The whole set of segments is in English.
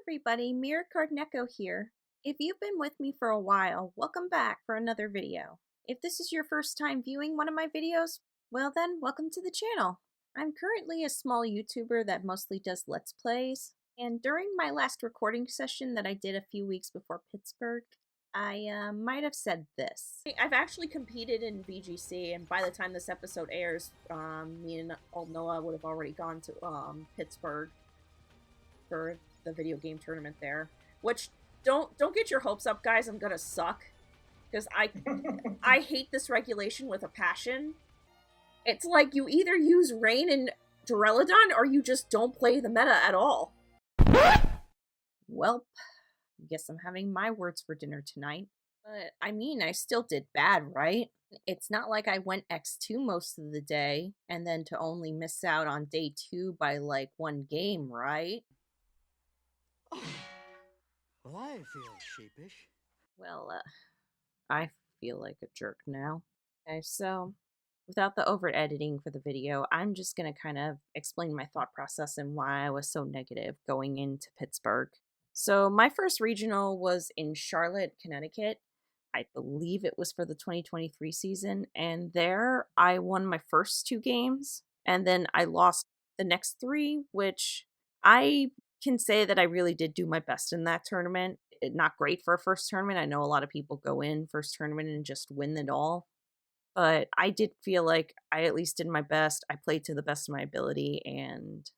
everybody, Mirrorcard Neko here. If you've been with me for a while, welcome back for another video. If this is your first time viewing one of my videos, well then, welcome to the channel. I'm currently a small YouTuber that mostly does Let's Plays, and during my last recording session that I did a few weeks before Pittsburgh, I might have said this. I've actually competed in VGC, and by the time this episode airs, me and old Noah would have already gone to Pittsburgh for the video game tournament there. Which don't get your hopes up, guys. I'm gonna suck because I hate this regulation with a passion. It's like you either use Rain and Duraludon or you just don't play the meta at all. Welp, guess I'm having my words for dinner tonight. But I mean, I still did bad, right? It's not like I went X2 most of the day and then to only miss out on day 2 by like 1 game, right? Well, I feel sheepish. Well, I feel like a jerk now. Okay, so without the over editing for the video, I'm just going to kind of explain my thought process and why I was so negative going into Pittsburgh. So my first regional was in Charlotte, Connecticut. I believe it was for the 2023 season, and there I won my first 2 games, and then I lost the next 3, which I can say that I really did do my best in that tournament. Not great for a first tournament. I know a lot of people go in first tournament and just win it all, but I did feel like I at least did my best. I played to the best of my ability, and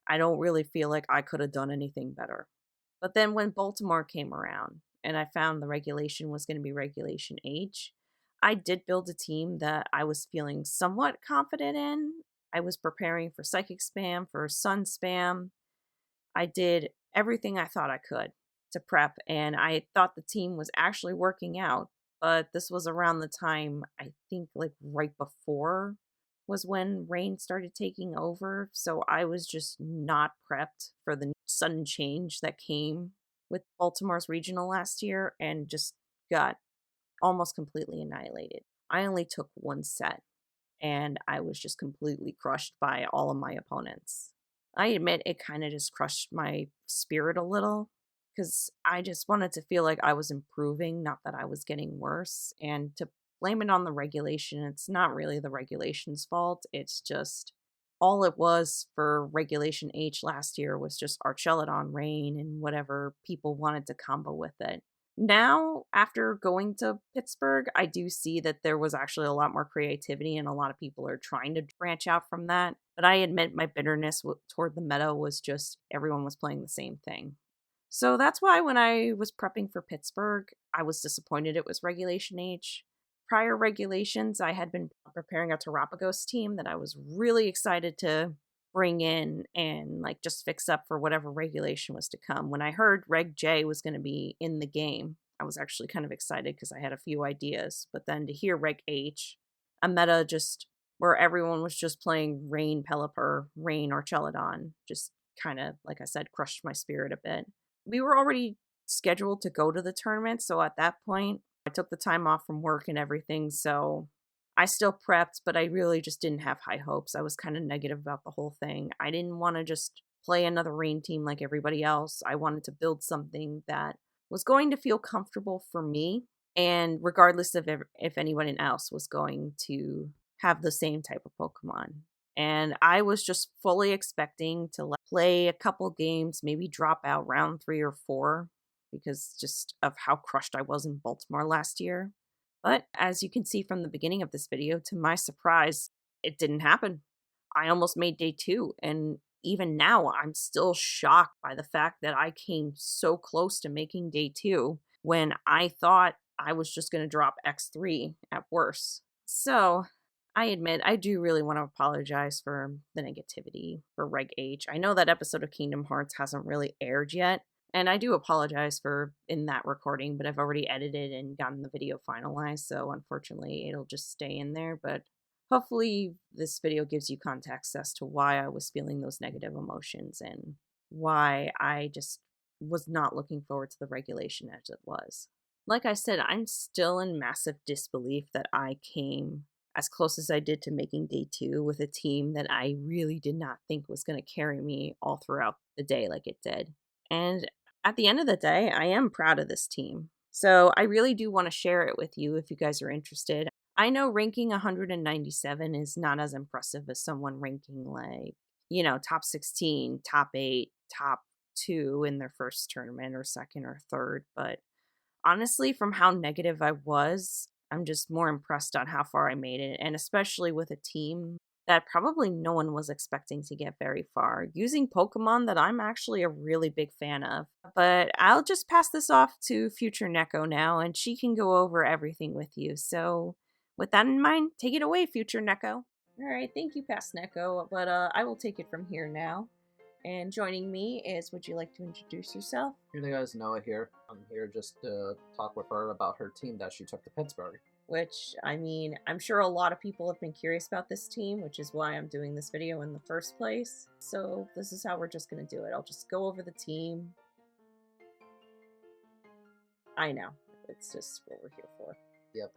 I don't really feel like I could have done anything better. But then when Baltimore came around and I found the regulation was going to be Regulation H, I did build a team that I was feeling somewhat confident in. I was preparing for Psychic Spam, for Sun Spam. I did everything I thought I could to prep, and I thought the team was actually working out. But this was around the time, I think like right before was when Rain started taking over, so I was just not prepped for the sudden change that came with Baltimore's regional last year and just got almost completely annihilated. I only took 1 set, and I was just completely crushed by all of my opponents. I admit it kind of just crushed my spirit a little, because I just wanted to feel like I was improving, not that I was getting worse. And to blame it on the regulation, it's not really the regulation's fault. It's just all it was for Regulation H last year was just Archelodon Rain and whatever people wanted to combo with it. Now, after going to Pittsburgh, I do see that there was actually a lot more creativity and a lot of people are trying to branch out from that. But I admit my bitterness toward the meta was just everyone was playing the same thing. So that's why when I was prepping for Pittsburgh, I was disappointed it was Regulation H. Prior regulations, I had been preparing a Terapagos team that I was really excited to bring in and like just fix up for whatever regulation was to come. When I heard Reg J was going to be in the game, I was actually kind of excited because I had a few ideas. But then to hear Reg H, a meta just where everyone was just playing Rain Pelipper, Rain Archelodon, just kind of, like I said, crushed my spirit a bit. We were already scheduled to go to the tournament, so at that point, I took the time off from work and everything, so I still prepped, but I really just didn't have high hopes. I was kind of negative about the whole thing. I didn't want to just play another Rain team like everybody else. I wanted to build something that was going to feel comfortable for me, and regardless of if anyone else was going to have the same type of Pokemon. And I was just fully expecting to play a couple games, maybe drop out round 3 or 4, because just of how crushed I was in Baltimore last year. But as you can see from the beginning of this video, to my surprise, it didn't happen. I almost made day 2, and even now I'm still shocked by the fact that I came so close to making day 2 when I thought I was just going to drop X3 at worst. So I admit, I do really want to apologize for the negativity for Reg H. I know that episode of Kingdom Hearts hasn't really aired yet, and I do apologize for in that recording, but I've already edited and gotten the video finalized, so unfortunately it'll just stay in there, but hopefully this video gives you context as to why I was feeling those negative emotions and why I just was not looking forward to the regulation as it was. Like I said, I'm still in massive disbelief that I came as close as I did to making day 2 with a team that I really did not think was going to carry me all throughout the day like it did. And At the end of the day, I am proud of this team. So I really do want to share it with you if you guys are interested. I know ranking 197 is not as impressive as someone ranking like, top 16, top 8, top 2 in their first tournament or second or third. But honestly, from how negative I was, I'm just more impressed on how far I made it. And especially with a team that probably no one was expecting to get very far, using Pokemon that I'm actually a really big fan of. But I'll just pass this off to future Neko now, and she can go over everything with you. So, with that in mind, take it away, future Neko. All right, thank you, past Neko, but I will take it from here now. And joining me is, would you like to introduce yourself? You guys know it here. I'm here just to talk with her about her team that she took to Pittsburgh. Which, I mean, I'm sure a lot of people have been curious about this team, which is why I'm doing this video in the first place. So this is how we're just going to do it. I'll just go over the team. I know. It's just what we're here for. Yep.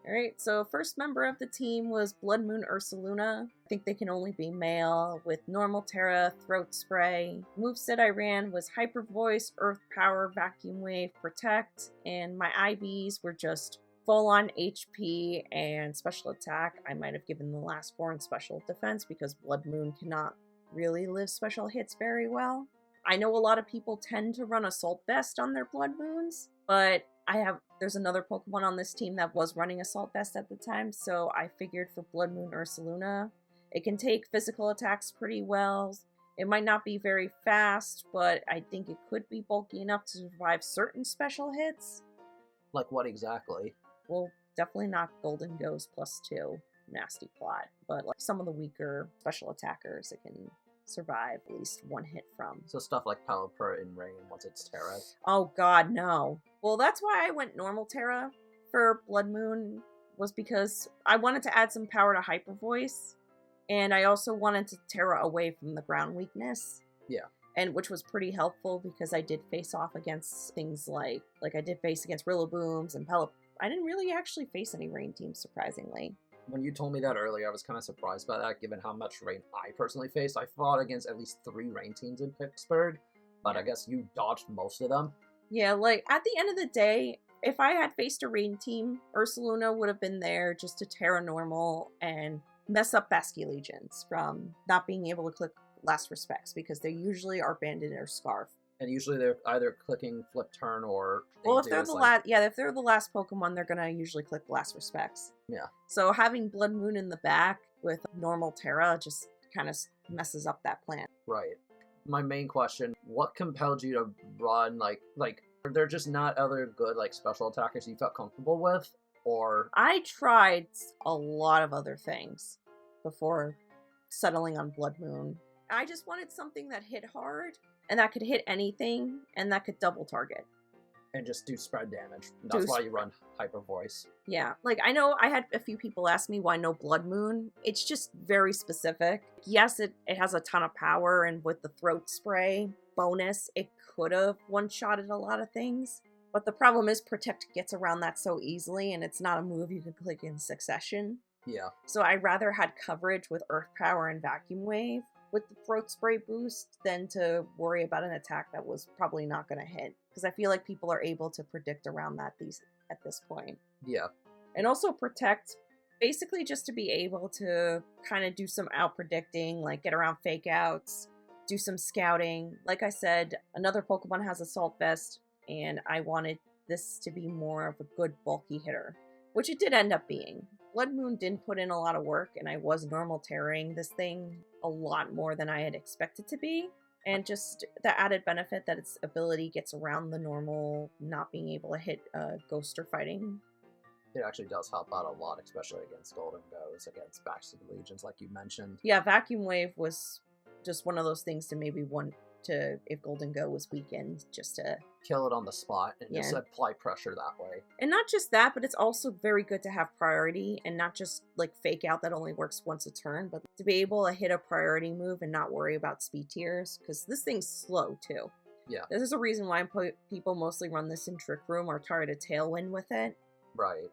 Alright, so first member of the team was Blood Moon Ursaluna. I think they can only be male, with Normal Terra, Throat Spray. Moveset I ran was Hyper Voice, Earth Power, Vacuum Wave, Protect, and my IVs were just full on HP and special attack. I might have given the last 4 in special defense because Blood Moon cannot really live special hits very well. I know a lot of people tend to run Assault Vest on their Blood Moons, but there's another Pokemon on this team that was running Assault Vest at the time, so I figured for Blood Moon Ursaluna, it can take physical attacks pretty well. It might not be very fast, but I think it could be bulky enough to survive certain special hits. Like what exactly? Well, definitely not Golden Ghost +2. Nasty plot. But like some of the weaker special attackers, it can survive at least 1 hit from. So stuff like Pelipper in Rain once it's Terra. Oh god, no. Well, that's why I went normal Terra for Blood Moon, was because I wanted to add some power to Hyper Voice, and I also wanted to Terra away from the ground weakness. Yeah. And which was pretty helpful because I did face off against things like I did face against Rillabooms and Pelipper. I didn't really actually face any Rain teams, surprisingly. When you told me that earlier, I was kind of surprised by that, given how much Rain I personally faced. I fought against at least 3 Rain teams in Pittsburgh, but I guess you dodged most of them. Yeah, like, at the end of the day, if I had faced a Rain team, Ursaluna would have been there just to Terra Normal and mess up Basculegions from not being able to click Last Respects, because they usually are Banded or Scarf. And usually they're either clicking Flip Turn or... Well, if they're the last Pokemon, they're gonna usually click Last Respects. Yeah. So having Blood Moon in the back with normal Terra just kind of messes up that plan. Right. My main question, what compelled you to run, like, are there just not other good, like, special attackers you felt comfortable with? Or... I tried a lot of other things before settling on Blood Moon. I just wanted something that hit hard, and that could hit anything, and that could double target. And just do spread damage. That's why you run Hyper Voice. Yeah, like, I know I had a few people ask me why no Blood Moon. It's just very specific. Yes, it has a ton of power, and with the Throat Spray bonus, it could have one-shotted a lot of things. But the problem is Protect gets around that so easily, and it's not a move you can click in succession. Yeah. So I rather had coverage with Earth Power and Vacuum Wave with the Throat Spray boost than to worry about an attack that was probably not going to hit. Because I feel like people are able to predict around that at this point. Yeah. And also Protect, basically just to be able to kind of do some out-predicting, like get around fake outs, do some scouting. Like I said, another Pokemon has Assault Vest, and I wanted this to be more of a good bulky hitter, which it did end up being. Blood Moon didn't put in a lot of work, and I was normal terroring this thing a lot more than I had expected to be. And just the added benefit that its ability gets around the normal not being able to hit ghost or fighting. It actually does help out a lot, especially against Golden Goes, against Basculegions, like you mentioned. Yeah, Vacuum Wave was just one of those things to maybe want to, if Golden Go was weakened, just to kill it on the spot and just apply pressure that way. And not just that, but it's also very good to have priority and not just like fake out that only works once a turn, but to be able to hit a priority move and not worry about speed tiers, because this thing's slow too. Yeah. This is a reason why people mostly run this in Trick Room or try to Tailwind with it. Right.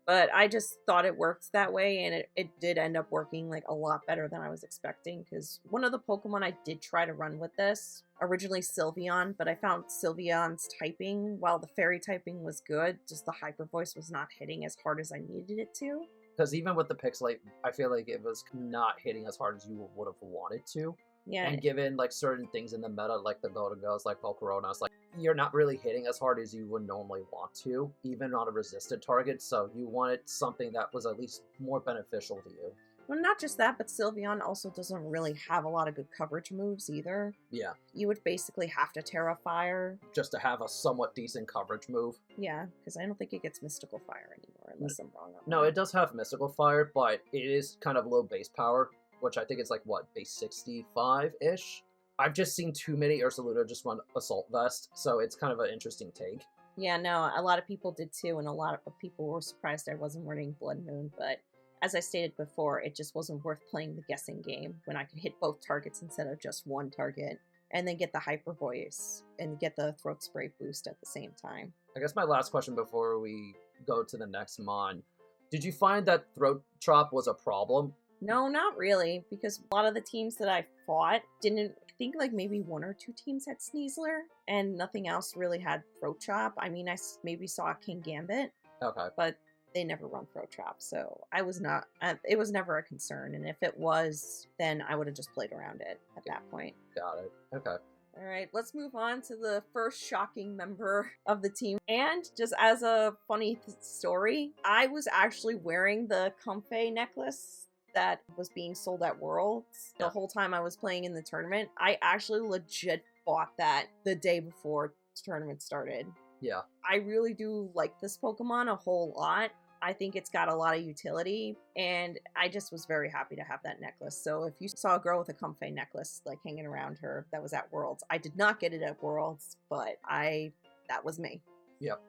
But I just thought it worked that way, and it did end up working like a lot better than I was expecting, because one of the Pokemon I did try to run with this, originally Sylveon, but I found Sylveon's typing, while the fairy typing was good, just the Hyper Voice was not hitting as hard as I needed it to. Because even with the Pixelate, I feel like it was not hitting as hard as you would have wanted to. Yeah. And given like certain things in the meta, like the Golden Ghost, like Volcaronas, like you're not really hitting as hard as you would normally want to, even on a resisted target. So you wanted something that was at least more beneficial to you. Well, not just that, but Sylveon also doesn't really have a lot of good coverage moves either. Yeah. You would basically have to Terra Fire. Just to have a somewhat decent coverage move. Yeah, because I don't think it gets Mystical Fire anymore, unless I'm wrong on No, that. it does have Mystical Fire, but it is kind of low base power, which I think is like, what, base 65-ish? I've just seen too many Ursaludo just run Assault Vest, so it's kind of an interesting take. Yeah, no, a lot of people did too, and a lot of people were surprised I wasn't running Blood Moon, but as I stated before, it just wasn't worth playing the guessing game when I could hit both targets instead of just one target, and then get the Hyper Voice and get the Throat Spray boost at the same time. I guess my last question before we go to the next mon. Did you find that Throat Chop was a problem? No, not really, because a lot of the teams that I fought didn't, I think like maybe one or two teams had Sneasler, and nothing else really had Throat Chop. I mean, I maybe saw King Gambit, Okay. but they never run Throat Chop, so I was not, it was never a concern, and if it was, then I would have just played around it at that point. Got it. Okay. All right, let's move on to the first shocking member of the team. And just as a funny story, I was actually wearing the Comfey necklace that was being sold at Worlds the whole time I was playing in the tournament. I actually legit bought that the day before the tournament started. Yeah. I really do like this Pokemon a whole lot. I think it's got a lot of utility, and I just was very happy to have that necklace. So if you saw a girl with a Comfey necklace like hanging around her that was at Worlds, I did not get it at Worlds, but that was me. Yep.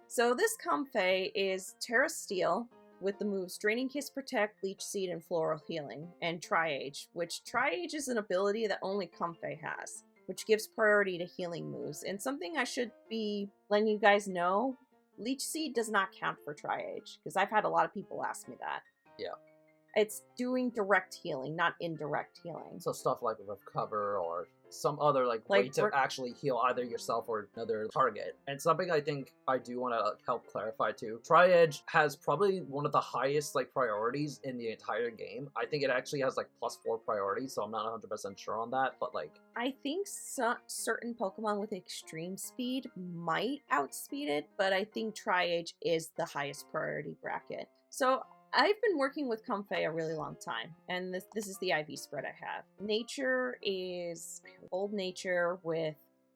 So this Comfey is Terra Steel with the moves Draining Kiss, Protect, Leech Seed, and Floral Healing, and Tri-Age, which Tri-Age is an ability that only Comfey has, which gives priority to healing moves. And something I should be letting you guys know, Leech Seed does not count for Tri-Age, because I've had a lot of people ask me that. Yeah. It's doing direct healing, not indirect healing. So stuff like Recover or some other way to actually heal either yourself or another target. And something I think I do want to help clarify too, Tri-Edge has probably one of the highest priorities in the entire game. I think it actually has +4 priorities, so I'm not 100% sure on that, but I think certain Pokemon with extreme speed might outspeed it, but I think Tri-Age is the highest priority bracket. So I've been working with Comfey a really long time, and this is the IV spread I have. Nature is old nature with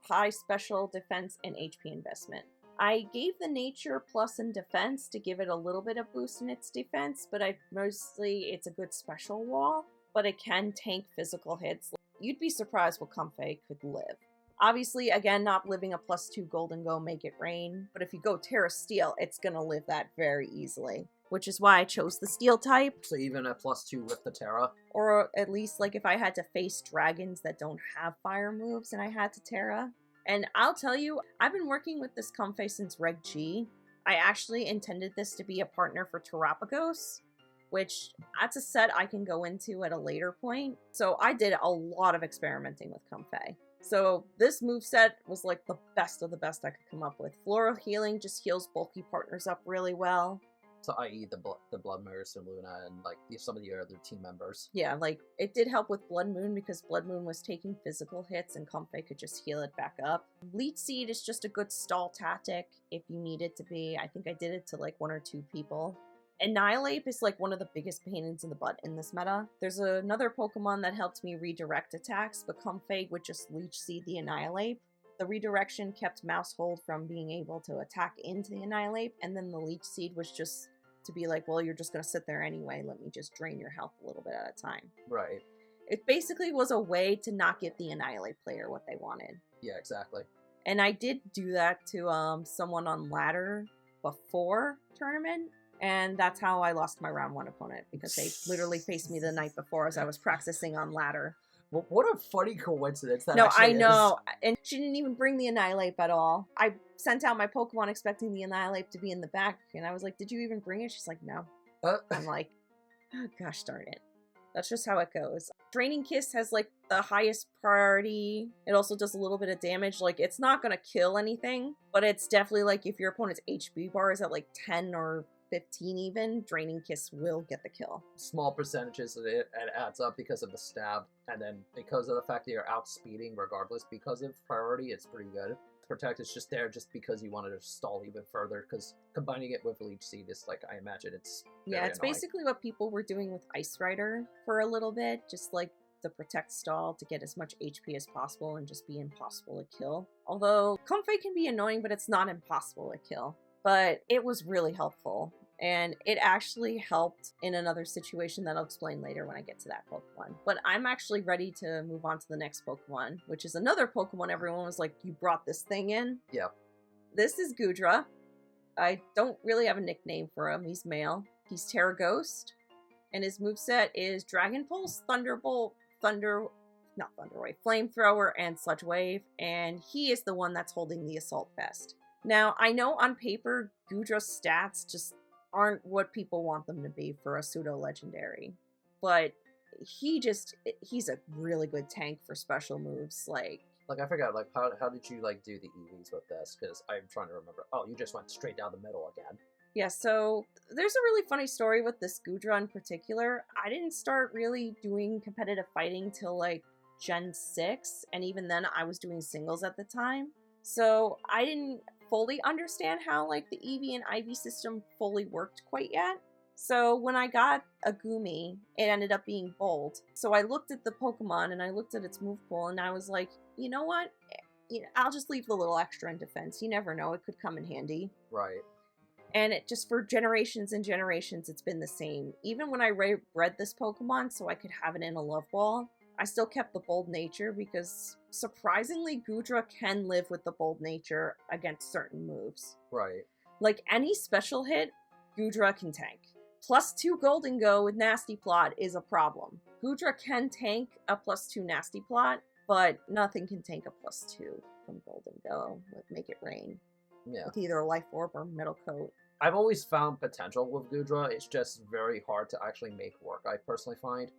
high special defense and HP investment. I gave the nature plus in defense to give it a little bit of boost in its defense, but it's a good special wall, but it can tank physical hits. You'd be surprised what Comfey could live. Obviously, again, not living a +2 Golden Go Make It Rain, but if you go Terra Steel, it's gonna live that very easily, which is why I chose the Steel type. So even a +2 with the Terra? Or at least, if I had to face dragons that don't have fire moves and I had to Terra. And I'll tell you, I've been working with this Comfey since Reg G. I actually intended this to be a partner for Terapagos, which that's a set I can go into at a later point. So I did a lot of experimenting with Comfey. So this moveset was the best of the best I could come up with. Floral Healing just heals bulky partners up really well. So i.e. the Blood Mirrors and Luna and some of the other team members. Yeah, it did help with Blood Moon because Blood Moon was taking physical hits and Comfey could just heal it back up. Leech Seed is just a good stall tactic if you need it to be. I think I did it to 1 or 2 people. Annihilate is one of the biggest pains in the butt in this meta. There's another Pokemon that helped me redirect attacks, but Comfey would just Leech Seed the Annihilate. The redirection kept Mousehold from being able to attack into the Annihilate, and then the Leech Seed was just to be well, you're just going to sit there anyway, let me just drain your health a little bit at a time. Right. It basically was a way to not give the Annihilate player what they wanted. Yeah, exactly. And I did do that to someone on ladder before tournament, and that's how I lost my round 1 opponent, because they literally faced me the night before as I was practicing on ladder. What a funny coincidence that No, actually I know. is. And she didn't even bring the Annihilate at all. I sent out my Pokemon expecting the Annihilate to be in the back, and I was like, did you even bring it? She's like, no. I'm like, oh, gosh darn it. That's just how it goes. Draining Kiss has, like, the highest priority. It also does a little bit of damage. Like, it's not going to kill anything, but it's definitely, like, if your opponent's HP bar is at, like, 10 or 15 even, Draining Kiss will get the kill. Small percentages of it adds up because of the stab, and then because of the fact that you're outspeeding regardless because of priority, it's pretty good. Protect is just there just because you wanted to stall even further, because combining it with Leech Seed is, like, I imagine it's Yeah, it's annoying. basically what people were doing with Ice Rider for a little bit, just like the protect stall to get as much HP as possible and just be impossible to kill. Although Comfey can be annoying, but it's not impossible to kill. But it was really helpful, and it actually helped in another situation that I'll explain later when I get to that Pokemon. But I'm actually ready to move on to the next Pokemon, which is another Pokemon everyone was like, you brought this thing in? Yeah. This is Goodra. I don't really have a nickname for him. He's male. He's Terra Ghost, and his moveset is Dragon Pulse, Thunderbolt, Flamethrower, and Sludge Wave, and he is the one that's holding the Assault Vest. Now, I know on paper, Goodra's stats just aren't what people want them to be for a pseudo-legendary, but he's a really good tank for special moves, like, I forgot, like, how did you, like, do the EVs with this? Because I'm trying to remember. Oh, you just went straight down the middle again. yeah, so there's a really funny story with this Goodra in particular. I didn't start really doing competitive fighting till, like, Gen 6, and even then I was doing singles at the time. So I didn't fully understand how, like, the EV and IV system fully worked quite yet. So when I got a Gumi, it ended up being Bolt. So I looked at the Pokemon and I looked at its move pool and I was like, you know what? I'll just leave the little extra in defense. You never know, it could come in handy. Right. And it just, for generations and generations, it's been the same. Even when I bred this Pokemon so I could have it in a Love Ball, I still kept the bold nature because, surprisingly, Goodra can live with the bold nature against certain moves. Right. Like, any special hit, Goodra can tank. +2 Golden Go with Nasty Plot is a problem. Goodra can tank a +2 Nasty Plot, but nothing can tank a +2 from Golden Go with Make It Rain. Yeah. With either a Life Orb or Metal Coat. I've always found potential with Goodra. It's just very hard to actually make work, I personally find.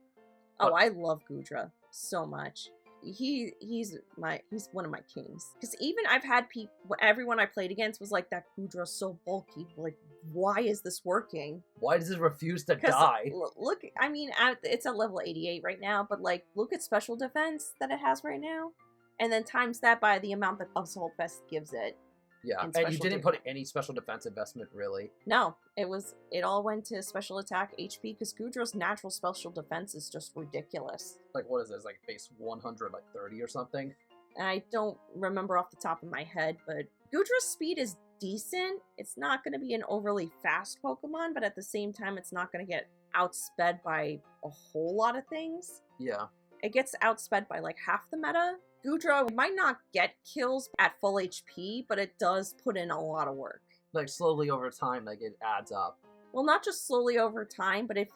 Oh, I love Goodra so much. He's one of my kings. Because even I've had people, everyone I played against was like, that Goodra's so bulky. Like, why is this working? Why does it refuse to die? Look, I mean, it's at level 88 right now, but like, look at special defense that it has right now, and then times that by the amount that Assault Vest gives it. Yeah, and you didn't put any special defense investment, really. No, it all went to special attack HP, because Goodra's natural special defense is just ridiculous. Like, what is this, like, base 100, like 30 or something? I don't remember off the top of my head, but Goodra's speed is decent. It's not going to be an overly fast Pokemon, but at the same time, it's not going to get outsped by a whole lot of things. Yeah. It gets outsped by, like, half the meta. Goodra might not get kills at full HP, but it does put in a lot of work. Like, slowly over time, like, it adds up. Well, not just slowly over time, but if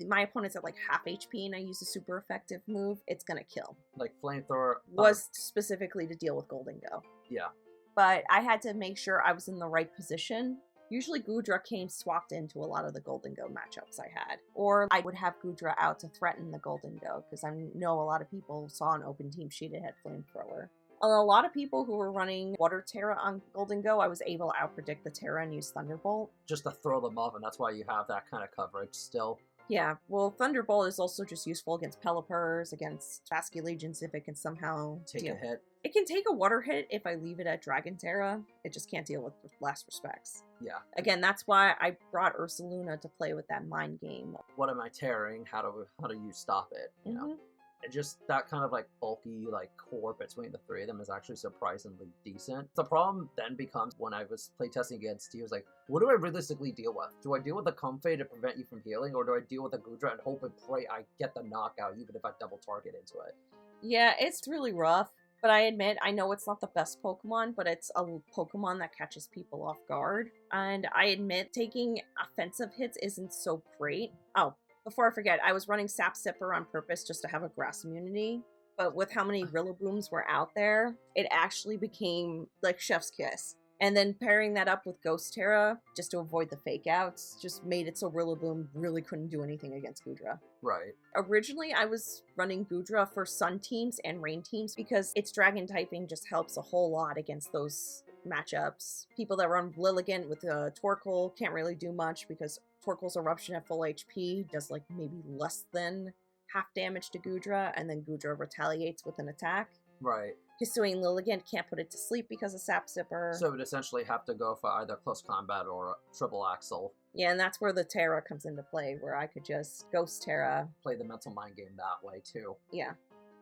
my opponent's at, like, half HP and I use a super effective move, it's gonna kill. Like, Flamethrower was specifically to deal with Golden Go. Yeah. But I had to make sure I was in the right position. Usually Goodra came swapped into a lot of the Golden Go matchups I had. Or I would have Goodra out to threaten the Golden Go, because I know a lot of people saw an open team sheet it had Flamethrower. A lot of people who were running Water Terra on Golden Go, I was able to outpredict the Terra and use Thunderbolt. Just to throw them off, and that's why you have that kind of coverage still. Yeah, well, Thunderbolt is also just useful against Pelipper's, against Vasculegions if it can somehow take a hit. It can take a water hit if I leave it at Dragon Terra. It just can't deal with Last Respects. Yeah. Again, that's why I brought Ursaluna to play with that mind game. What am I tearing? How do you stop it? You know? And just that kind of like bulky like core between the three of them is actually surprisingly decent. The problem then becomes when I was playtesting against you, was like, what do I realistically deal with? Do I deal with the Comfey to prevent you from healing, or do I deal with the Goodra and hope and pray I get the knockout even if I double target into it? Yeah, it's really rough. But I admit, I know it's not the best Pokemon, but it's a Pokemon that catches people off guard. And I admit, taking offensive hits isn't so great. Oh, before I forget, I was running Sap Sipper on purpose just to have a grass immunity. but with how many Rillabooms were out there, it actually became like chef's kiss. And then pairing that up with Ghost Terra, just to avoid the fake outs, just made it so Rillaboom really couldn't do anything against Goodra. Right. Originally, I was running Goodra for Sun teams and Rain teams because its Dragon typing just helps a whole lot against those matchups. People that run Lilligant with Torkoal can't really do much because Torkoal's Eruption at full HP does like maybe less than half damage to Goodra, and then Goodra retaliates with an attack. Right. Pursuing Lilligant can't put it to sleep because of Sap Sipper. So it would essentially have to go for either close combat or a triple axle. Yeah, and that's where the Terra comes into play, where I could just Ghost Terra. Play the mental mind game that way, too. Yeah.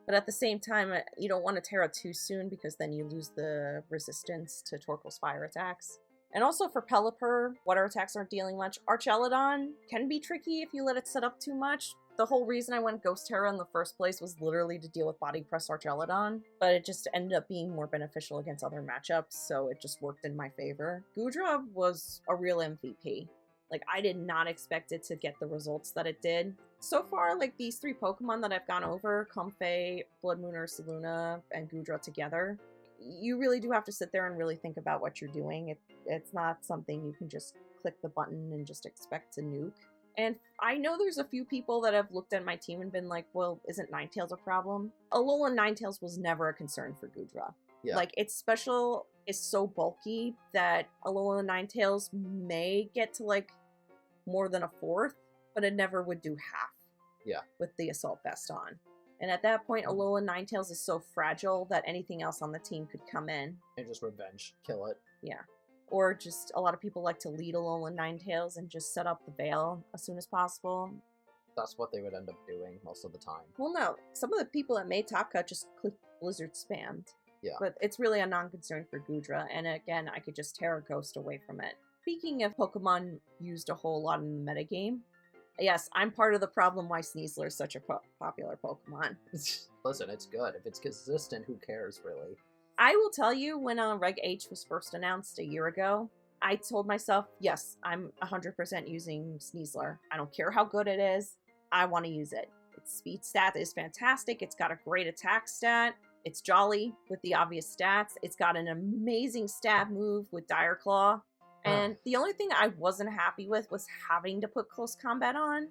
But at the same time, you don't want to Terra too soon because then you lose the resistance to Torkoal's fire attacks. And also for Pelipper, water attacks aren't dealing much. Archelodon can be tricky if you let it set up too much. The whole reason I went Ghost Terra in the first place was literally to deal with Body Press Archelodon, but it just ended up being more beneficial against other matchups, so it just worked in my favor. Goodra was a real MVP. Like, I did not expect it to get the results that it did. So far, like, these 3 Pokemon that I've gone over, Comfey, Blood Moon Ursa Luna, and Goodra together, you really do have to sit there and really think about what you're doing. It's not something you can just click the button and just expect to nuke. And I know there's a few people that have looked at my team and been like, well, isn't Ninetales a problem? Alolan Ninetales was never a concern for Goodra. Yeah. Like, its special is so bulky that Alolan Ninetales may get to, like, more than a 4th, but it never would do half. Yeah. With the Assault Vest on. And at that point, Alolan Ninetales is so fragile that anything else on the team could come in. And just revenge. Kill it. Yeah. Or just, a lot of people like to lead Alolan Ninetales and just set up the Veil as soon as possible. That's what they would end up doing most of the time. Well, no. Some of the people that made Top Cut just clicked Blizzard spammed. Yeah. But it's really a non-concern for Goodra, and again, I could just Terra Ghost away from it. Speaking of Pokemon used a whole lot in the metagame, yes, I'm part of the problem why Sneasler is such a popular Pokemon. Listen, it's good. If it's consistent, who cares, really? I will tell you, when Reg H was first announced a year ago, I told myself, yes, I'm 100% using Sneasler. I don't care how good it is. I want to use it. Its speed stat is fantastic. It's got a great attack stat. It's jolly with the obvious stats. It's got an amazing stab move with Dire Claw. And the only thing I wasn't happy with was having to put close combat on,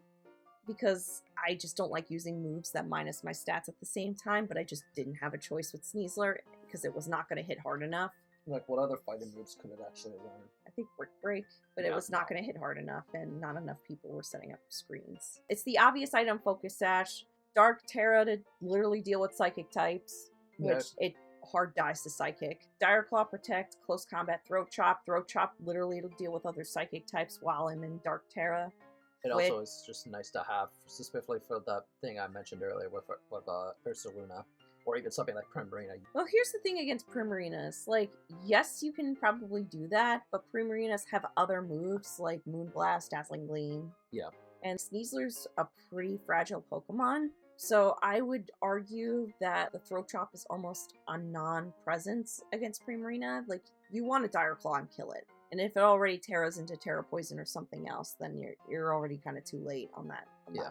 because I just don't like using moves that minus my stats at the same time, but I just didn't have a choice with Sneasler because it was not going to hit hard enough. Like, what other fighting moves could it actually learn? I think Brick Break, but it was not going to hit hard enough, and not enough people were setting up screens. It's the obvious item Focus Sash, Dark Terra to literally deal with Psychic types, which it hard dies to Psychic. Dire Claw Protect, Close Combat Throat Chop. Throat Chop literally to deal with other Psychic types while I'm in Dark Terra. It also is just nice to have, specifically for the thing I mentioned earlier with Ursa Luna, or even something like Primarina. Well, here's the thing against Primarinas. Like, yes, you can probably do that, but Primarinas have other moves like Moonblast, Dazzling Gleam. Yeah. And Sneasler's a pretty fragile Pokemon. So I would argue that the Throat Chop is almost a non-presence against Primarina. Like, you want to Dire Claw and kill it. And if it already Terras into Terra Poison or something else, then you're already kind of too late on that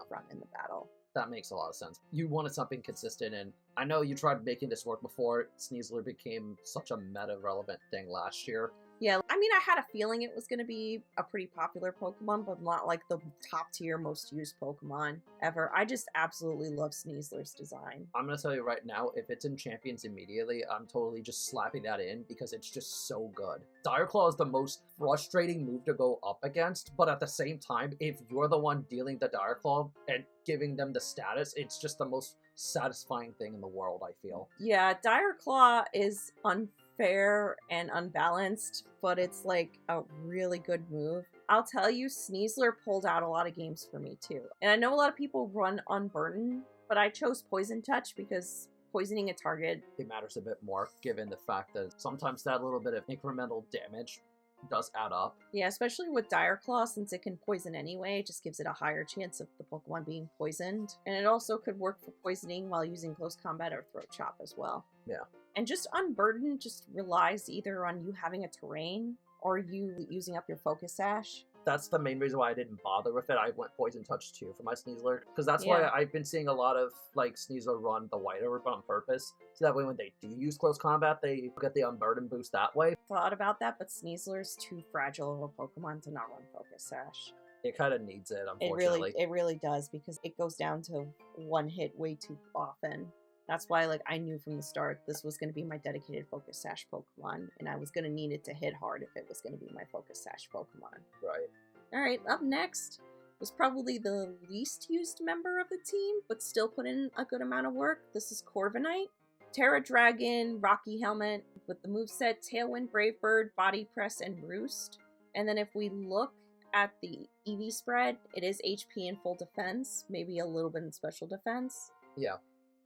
front in the battle. That makes a lot of sense. You wanted something consistent, and I know you tried making this work before. Sneasler became such a meta-relevant thing last year. Yeah, I mean, I had a feeling it was going to be a pretty popular Pokemon, but not like the top tier, most used Pokemon ever. I just absolutely love Sneasler's design. I'm going to tell you right now, if it's in Champions immediately, I'm totally just slapping that in because it's just so good. Dire Claw is the most frustrating move to go up against, but at the same time, if you're the one dealing the Dire Claw and giving them the status, it's just the most satisfying thing in the world, I feel. Yeah, Dire Claw is unfair and unbalanced, but it's like a really good move. I'll tell you, Sneasler pulled out a lot of games for me too. And I know a lot of people run Unburden, but I chose Poison Touch because poisoning a target, it matters a bit more, given the fact that sometimes that little bit of incremental damage does add up. Yeah, especially with Dire Claw, since it can poison anyway, it just gives it a higher chance of the Pokemon being poisoned. And it also could work for poisoning while using Close Combat or Throat Chop as well. Yeah. And just Unburden just relies either on you having a terrain or you using up your Focus Sash. that's the main reason why I didn't bother with it. I went Poison Touch too for my Sneasler, because that's Yeah. why I've been seeing a lot of like Sneasler run the White Herb on purpose, so that way when they do use close combat, they get the Unburden boost that way. Thought about that, but Sneasler's too fragile of a Pokemon to not run Focus Sash. It kind of needs it, unfortunately. It really does, because it goes down to one hit way too often. That's why, like, I knew from the start this was going to be my dedicated Focus Sash Pokemon, and I was going to need it to hit hard if it was going to be my Focus Sash Pokemon. Right. Alright, up next was probably the least used member of the team, but still put in a good amount of work. This is Corviknight. Terra Dragon, Rocky Helmet, with the moveset Tailwind, Brave Bird, Body Press, and Roost. And then if we look at the EV spread, it is HP and full defense, maybe a little bit in special defense. Yeah.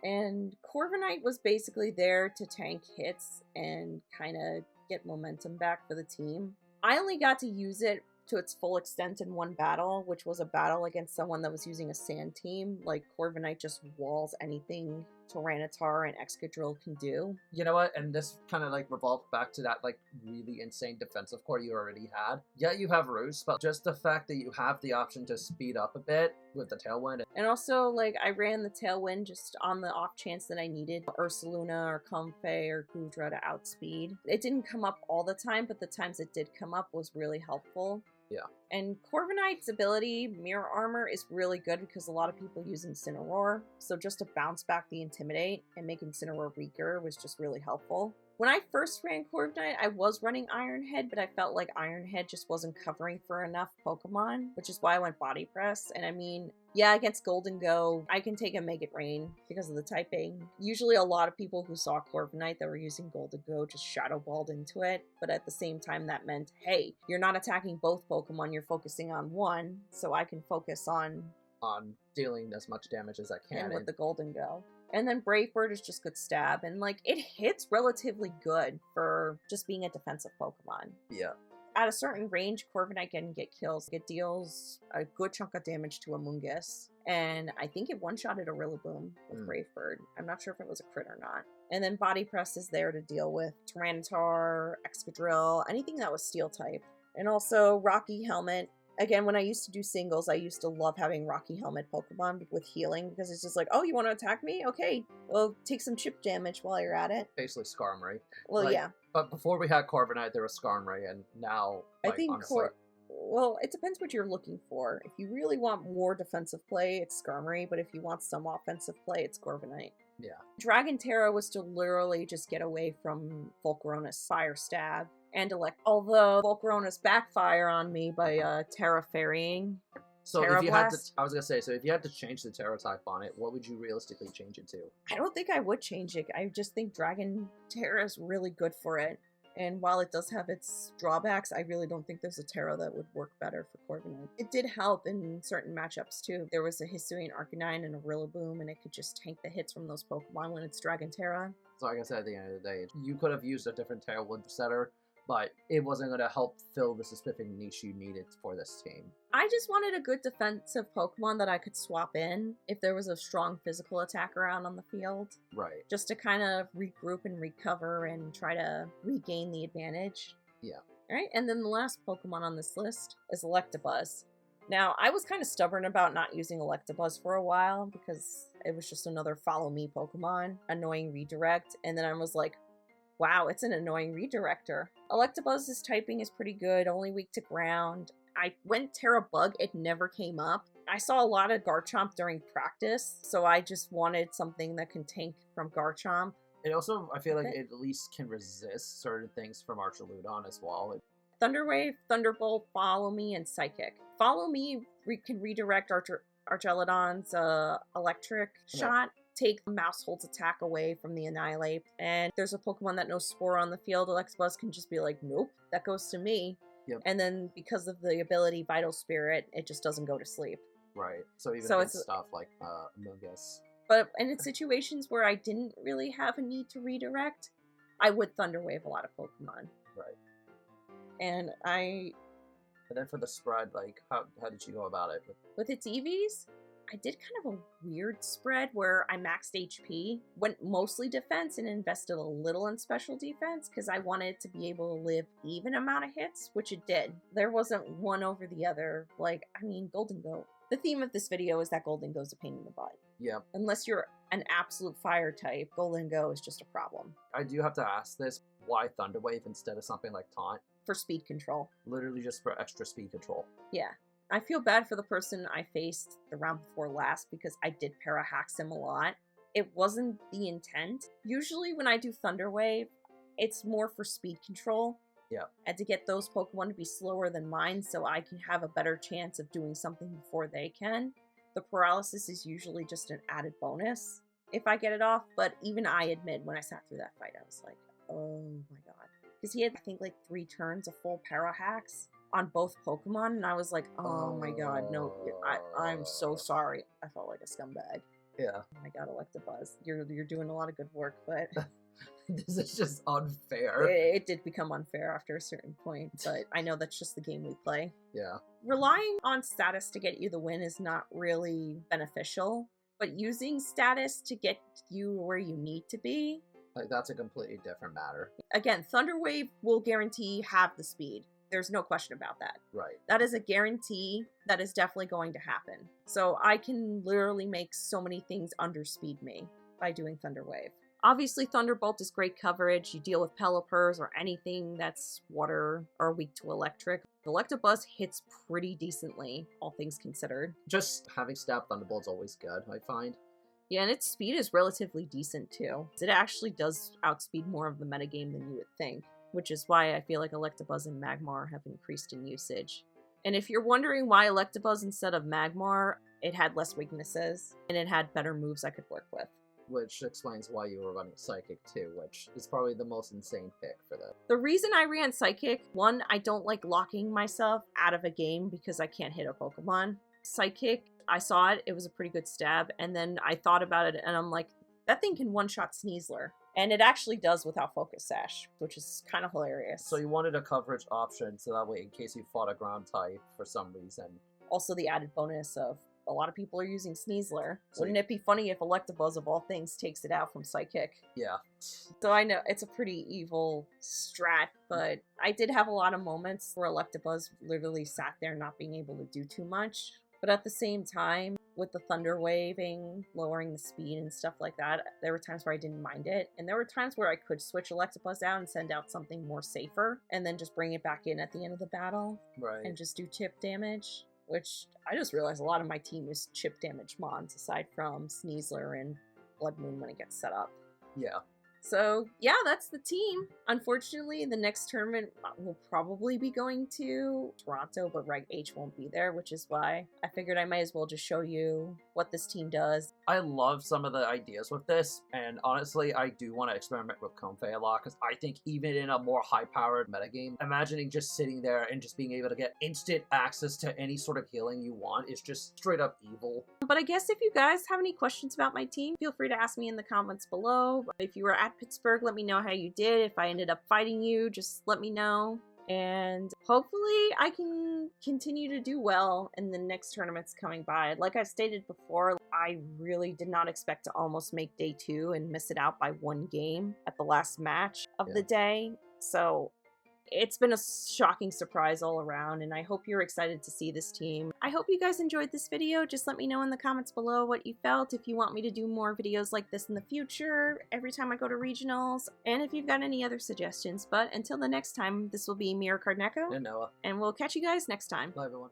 And Corviknight was basically there to tank hits and kind of get momentum back for the team. I only got to use it to its full extent in one battle, which was a battle against someone that was using a sand team. Like, Corviknight just walls anything Tyranitar and Excadrill can do. You know what? And this kind of like revolves back to that like really insane defensive core you already had. Yeah, you have Roost, but just the fact that you have the option to speed up a bit with the Tailwind. And also, like, I ran the Tailwind just on the off chance that I needed Ursaluna or Comfey or Goodra to outspeed. It didn't come up all the time, but the times it did come up was really helpful. Yeah. And Corviknight's ability, Mirror Armor, is really good because a lot of people use Incineroar. So just to bounce back the Intimidate and make Incineroar weaker was just really helpful. When I first ran Corviknight, I was running Iron Head, but I felt like Iron Head just wasn't covering for enough Pokemon, which is why I went Body Press. And I mean, yeah, against Golden Go, I can take a Make It Rain because of the typing. Usually a lot of people who saw Corviknight that were using Golden Go just Shadow Balled into it, but at the same time that meant, hey, you're not attacking both Pokemon, you're focusing on one, so I can focus on dealing as much damage as I can. And with the Golden Go. And then Brave Bird is just good stab, and like, it hits relatively good for just being a defensive Pokemon. Yeah. At a certain range, Corviknight can get kills. It deals a good chunk of damage to Amoonguss, and I think it one-shotted a Rillaboom with Brave Bird. I'm not sure if it was a crit or not. And then Body Press is there to deal with Tyranitar, Excadrill, anything that was Steel type. And also Rocky Helmet. Again, when I used to do singles, I used to love having Rocky Helmet Pokemon with healing, because it's just like, oh, you want to attack me? Okay, well, take some chip damage while you're at it. Basically Skarmory. Well, like, yeah. But before we had Corviknight, there was Skarmory, and now, like, I think honestly... well, it depends what you're looking for. If you really want more defensive play, it's Skarmory, but if you want some offensive play, it's Corviknight. Yeah. Dragon Terra was to literally just get away from Volcarona's Fire Stab and Elect. Although Volcarona's backfire on me by Terra Fairying. So Terra if you had to, Blast? I was gonna say, so if you had to change the Terra type on it, what would you realistically change it to? I don't think I would change it. I just think Dragon Terra is really good for it. And while it does have its drawbacks, I really don't think there's a Terra that would work better for Corviknight. It did help in certain matchups too. There was a Hisuian Arcanine and a Rillaboom, and it could just tank the hits from those Pokemon when it's Dragon Terra. So like I said, at the end of the day, you could have used a different Tailwind setter, but it wasn't going to help fill the specific niche you needed for this team. I just wanted a good defensive Pokemon that I could swap in if there was a strong physical attack around on the field. Right. Just to kind of regroup and recover and try to regain the advantage. Yeah. Alright, and then the last Pokemon on this list is Electabuzz. Now, I was kind of stubborn about not using Electabuzz for a while because it was just another follow me Pokemon, annoying redirect, and then I was like, wow, it's an annoying redirector. Electabuzz's typing is pretty good, only weak to ground. I went Terra Bug, it never came up. I saw a lot of Garchomp during practice, so I just wanted something that can tank from Garchomp. It also, I feel like it at least can resist certain things from Archaludon as well. Thunderwave, Thunderbolt, Follow Me, and Psychic. Follow Me can redirect Archaludon's electric shot, take Mousehold's attack away from the Annihilate, and there's a Pokemon that knows Spore on the field, Electabuzz can just be like, nope, that goes to me. Yep. And then because of the ability Vital Spirit, it just doesn't go to sleep. Right. So even it's stuff like Amoonguss. But in situations where I didn't really have a need to redirect, I would Thunderwave a lot of Pokemon. Right. And then for the spread, like, how did you go about it? with its EVs, I did kind of a weird spread where I maxed HP, went mostly defense, and invested a little in special defense because I wanted to be able to live even amount of hits, which it did. There wasn't one over the other. Like, I mean, Golden Goat. The theme of this video is that Golden Goat's a pain in the butt. Yeah. Unless you're an absolute fire type, Golden Go is just a problem. I do have to ask this, why Thunder Wave instead of something like Taunt? For speed control. Literally just for extra speed control. Yeah. I feel bad for the person I faced the round before last because I did para-hacks him a lot. It wasn't the intent. Usually when I do Thunder Wave, it's more for speed control. Yeah. And to get those Pokemon to be slower than mine so I can have a better chance of doing something before they can. The paralysis is usually just an added bonus if I get it off, but even I admit when I sat through that fight, I was like, oh my god. Because he had, I think, like 3 turns of full para-hacks on both Pokemon, and I was like, oh my god, no, I'm so sorry. I felt like a scumbag. Yeah. Oh my god, Electabuzz, you're doing a lot of good work, but this is just unfair. It did become unfair after a certain point, but I know that's just the game we play. Yeah. Relying on status to get you the win is not really beneficial, but using status to get you where you need to be, like, that's a completely different matter. Again, Thunder Wave will guarantee have the speed. There's no question about that. Right. That is a guarantee that is definitely going to happen. So I can literally make so many things underspeed me by doing Thunder Wave. Obviously, Thunderbolt is great coverage. You deal with Pelipper's or anything that's water or weak to electric. Electabuzz hits pretty decently, all things considered. Just having Stab Thunderbolt's always good, I find. Yeah, and its speed is relatively decent too. It actually does outspeed more of the metagame than you would think, which is why I feel like Electabuzz and Magmar have increased in usage. And if you're wondering why Electabuzz instead of Magmar, it had less weaknesses, and it had better moves I could work with. Which explains why you were running Psychic too, which is probably the most insane pick for that. The reason I ran Psychic, one, I don't like locking myself out of a game because I can't hit a Pokemon. Psychic, I saw it, it was a pretty good stab, and then I thought about it and I'm like, that thing can one-shot Sneasler. And it actually does without Focus Sash, which is kind of hilarious. So you wanted a coverage option so that way in case you fought a ground type for some reason. Also the added bonus of a lot of people are using Sneasler. So Wouldn't it be funny if Electabuzz of all things takes it out from Psychic? Yeah. So I know it's a pretty evil strat, but I did have a lot of moments where Electabuzz literally sat there not being able to do too much. But at the same time, with the Thunder Waving, lowering the speed and stuff like that, there were times where I didn't mind it. And there were times where I could switch Electabuzz out and send out something more safer, and then just bring it back in at the end of the battle. Right. And just do chip damage. Which, I just realized a lot of my team is chip damage mons, aside from Sneasler and Blood Moon when it gets set up. Yeah. So, yeah, that's the team. Unfortunately, the next tournament will probably be going to Toronto, but Reg H won't be there, which is why I figured I might as well just show you what this team does. I love some of the ideas with this, and honestly, I do want to experiment with Comfey a lot, because I think even in a more high-powered metagame, imagining just sitting there and just being able to get instant access to any sort of healing you want is just straight up evil. But I guess if you guys have any questions about my team, feel free to ask me in the comments below. If you were at Pittsburgh, let me know how you did. If I ended up fighting you, just let me know. And hopefully I can continue to do well in the next tournaments coming by. Like I've stated before, I really did not expect to almost make day 2 and miss it out by 1 game at the last match of the day. So it's been a shocking surprise all around, and I hope you're excited to see this team. I hope you guys enjoyed this video. Just let me know in the comments below what you felt, if you want me to do more videos like this in the future, every time I go to regionals, and if you've got any other suggestions. But until the next time, this will be Mirrorcard Neko, And Noah. and we'll catch you guys next time. Bye, everyone.